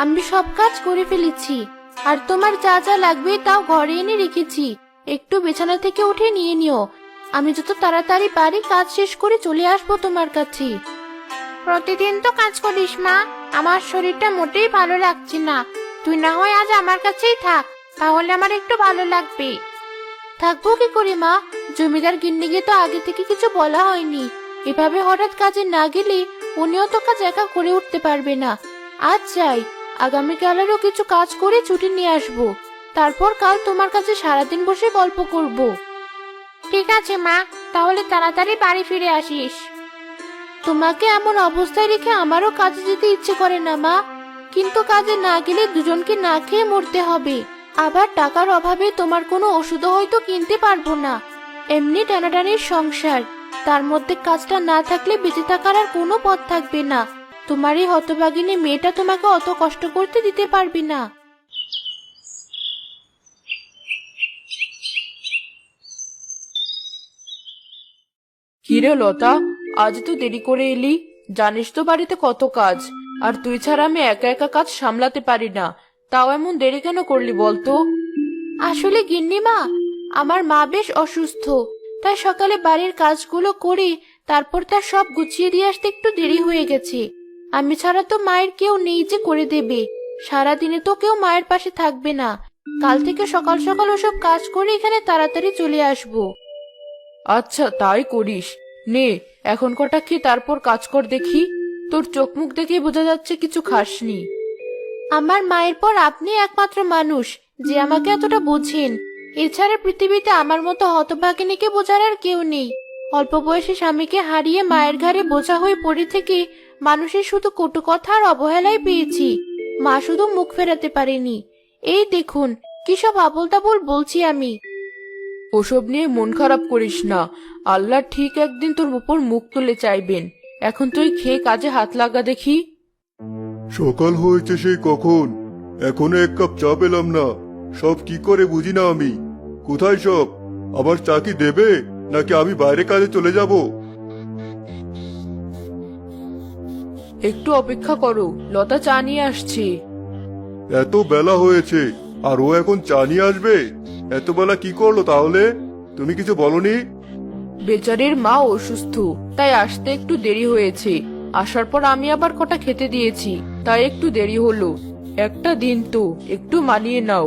আমি সব কাজ করে ফেলেছি, আর তোমার যা যা লাগবে তাও ঘরে এনে রেখেছি। একটু বিছানা থেকে উঠে নিয়ে নিও। আমি যত তাড়াতাড়ি পারি কাজ শেষ করে চলে আসবো তোমার কাছে। প্রতিদিন তো কাজ করিস মা, আমার শরীরটা মোটেই ভালো লাগছে না। তুই না হয় আজ আমার কাছেই থাক, তাহলে আমার একটু ভালো লাগবে। থাকবো কি করে মা? জমিদার গিন্নিকে তো আগে থেকে কিছু বলা হয়নি। এভাবে হঠাৎ কাজে না গেলে উনিও তো কাজ একা করে উঠতে পারবে না। আজ যাই, আগামীকাল আরও কিছু কাজ করে ছুটি নিয়ে আসবো। তারপর কাল তোমার কাছে সারাদিন বসে গল্প করব। ঠিক আছে মা, তাহলে তাড়াতাড়ি বাড়ি ফিরে আসিস। তোমাকে এমন অবস্থায় রেখে আমারও কাজে যেতে ইচ্ছে করে না মা, কিন্তু কাজে না গেলে দুজনকে না খেয়ে মরতে হবে। আবার টাকার অভাবে তোমার কোনো ওষুধও হয়তো কিনতে পারবো না। এমনি টানাটানির সংসার, তার মধ্যে কাজটা না থাকলে বেঁচে থাকার আর কোনো পথ থাকবে না। তোমার এই হতভাগিনী মেয়েটা তোমাকে অত কষ্ট করতে দিতে পারবে না। কিরে লতা, আজ তো দেরি করে এলি? জানিস তো বাড়িতে কত কাজ, আর তুই ছাড়া আমি একা একা কাজ সামলাতে পারি না। তাও এমন দেরি কেন করলি বলতো? আসলে গিন্নিমা, আমার মা বেশ অসুস্থ, তাই সকালে বাড়ির কাজগুলো করে তারপর তার সব গুছিয়ে দিয়ে আসতে একটু দেরি হয়ে গেছে। আমি ছাড়া তো মায়ের কেউ নেই যে করে দেবে। সারাদিনে তো কেউ মায়ের পাশে থাকবে না। কাল থেকে সকাল সকাল ওসব কাজ করে এখানে তাড়াতাড়ি চলে আসবো। আচ্ছা, তাই করিস। নে, এখন কটা খেয়ে তারপর কাজ কর দেখি। তোর চোখ মুখ দেখে বোঝা যাচ্ছে কিছু খাসনি। আমার মায়ের পর আপনি একমাত্র মানুষ যে আমাকে এতটা বোঝেন। এছাড়া পৃথিবীতে আমার মতো হতভাগিনীকে বোঝার আর কেউ নেই। অল্প বয়সে স্বামীকে হারিয়ে মায়ের ঘাড়ে বোঝা হয়ে পড়ে থেকে মানুষের শুধু কটু কথা আর অবহেলাই পেয়েছি। মা শুধু মুখ ফেরাতে পারেনি। এই দেখুন কি সব আবোল তাবোল বলছি আমি। ওসব নিয়ে মন খারাপ করিস না। আল্লাহ ঠিক একদিন তোর উপর মুখ তুলে চাইবেন। এখন তুই খেয়ে কাজে হাত লাগা দেখি। সকাল হয়েছে সেই কখন, এখনো এক কাপ চা পেলাম না। সব কি করে বুঝি না আমি। কোথায় সব? আবার চা কি দেবে, নাকি আমি বাইরে কাজে চলে যাব? একটু অপেক্ষা করো, লতা চা নিয়ে আসছে। এত বেলা হয়েছে আর ও এখন চা নিয়ে আসবে? এত বেলা কি করলো তাহলে? তুমি কিছু বলনি? বেচারির মা অসুস্থ, তাই আসতে একটু দেরি হয়েছে। আসার পর আমি আবার কটা খেতে দিয়েছি, তাই একটু দেরি হলো। একটা দিন তো, একটু মানিয়ে নাও।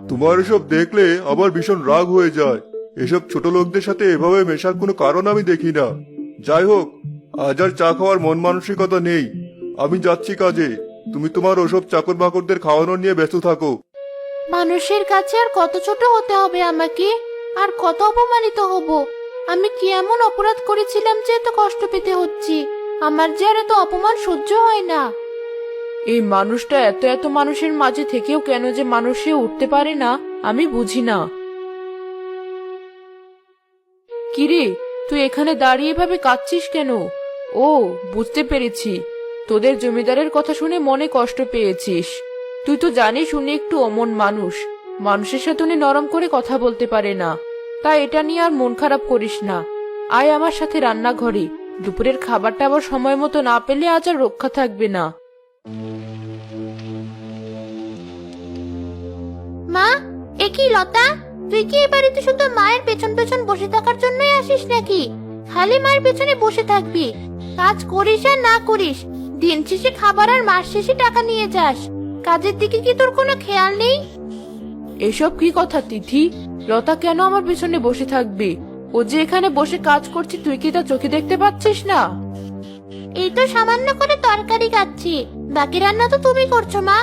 তোমার এসব দেখলে আবার ভীষণ রাগ হয়ে যায়। এসব ছোট লোকদের সাথে এভাবে মেশার কোনো কারণ আমি দেখি না। যাই হোক, আজ আর চা খাওয়ার মন মানসিকতা নেই। আমি যাচ্ছি কাজে। তুমি তোমার ওসব চাকর বাকরদের খাওয়ানো নিয়ে ব্যস্ত থাকো। মানুষের কাছে আর কত ছোট হতে হবে আমাকে, আর কত অপমানিত হব? আমি কি এমন অপরাধ করেছিলাম যে এত কষ্ট পেতে হচ্ছে? আমার যে আর এত অপমান সহ্য হয় না। এই মানুষটা এত এত মানুষের মাঝে থেকেও কেন যে মানুষ হয়ে উঠতে পারে না, আমি বুঝি না। কিরে, তুই এখানে দাঁড়িয়ে এভাবে কাঁদছিস কেন? ও, বুঝতে পেরেছি, তোদের জমিদারের কথা শুনে মনে কষ্ট পেয়েছিস। তুই তো জানিস উনি একটু অমন মানুষ, মানুষের সাথে উনি নরম করে কথা বলতে পারে না। তাই এটা নিয়ে আর মন খারাপ করিস না। আয় আমার সাথে রান্নাঘরে। দুপুরের খাবারটা আবার সময় মতো না পেলে আজ আর রক্ষা থাকবে না। মা, এ কি লতা, তুই কি এ বাড়িতে শুধু মায়ের পেছন পেছন বসে থাকার জন্যই আসিস নাকি? খালি মায়ের পেছনে বসে থাকবি, কাজ করিস আর না করিস, দিন শেষে খাবার আর মাস শেষে টাকা নিয়ে যাস। কাজের দিকে কি তোর কোনো খেয়াল নেই? এসব কি কথা তিথি? লতা কেন আমার পিছনে বসে থাকবে? ও যে এখানে বসে কাজ করছে তুই কি তা চোখে দেখতে পাচ্ছিস না? এই তো সামান্য করে তরকারি কাটছি, বাকি রান্না তো তুমি করছো মা।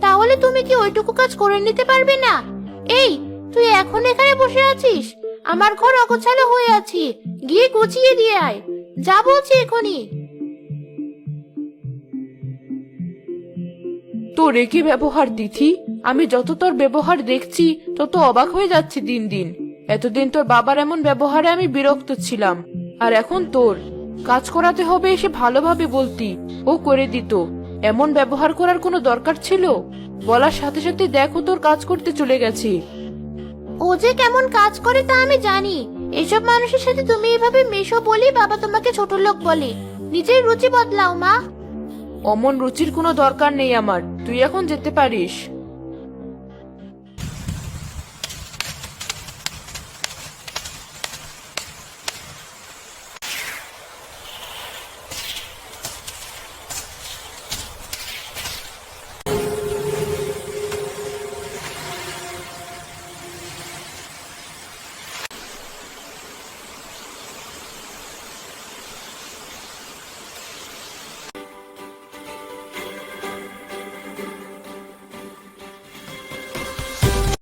তাহলে তুমি কি ওইটুকু কাজ করে নিতে পারবে না? এই, তুই এখন এখানে বসে আছিস? আমার ঘর অগোছালো হয়ে আছে, গিয়ে গুছিয়ে দিয়ে আয়। যা বলছি এখনই। তোর একই ব্যবহার তিথি। আমি যত তোর ব্যবহার দেখছি তত অবাক হয়ে যাচ্ছি দিন দিন। এতদিন তোর বাবার এমন ব্যবহারে আমি বিরক্ত ছিলাম, আর এখন তোর কাজ করাতে হবে এসে ভালোভাবে বলতি, ও করে দিত। এমন ব্যবহার করার কোনো দরকার ছিল? বলার সাথে সাথে দেখো তোর কাজ করতে চলে গেছে। ও যে কেমন কাজ করে তা আমি জানি। এসব মানুষের সাথে তুমি এভাবে মেশো বলি বাবা তোমাকে ছোট লোক বলে। নিজের রুচি বদলাও মা। অমন রুচির কোনো দরকার নেই আমার, তুই এখন যেতে পারিস।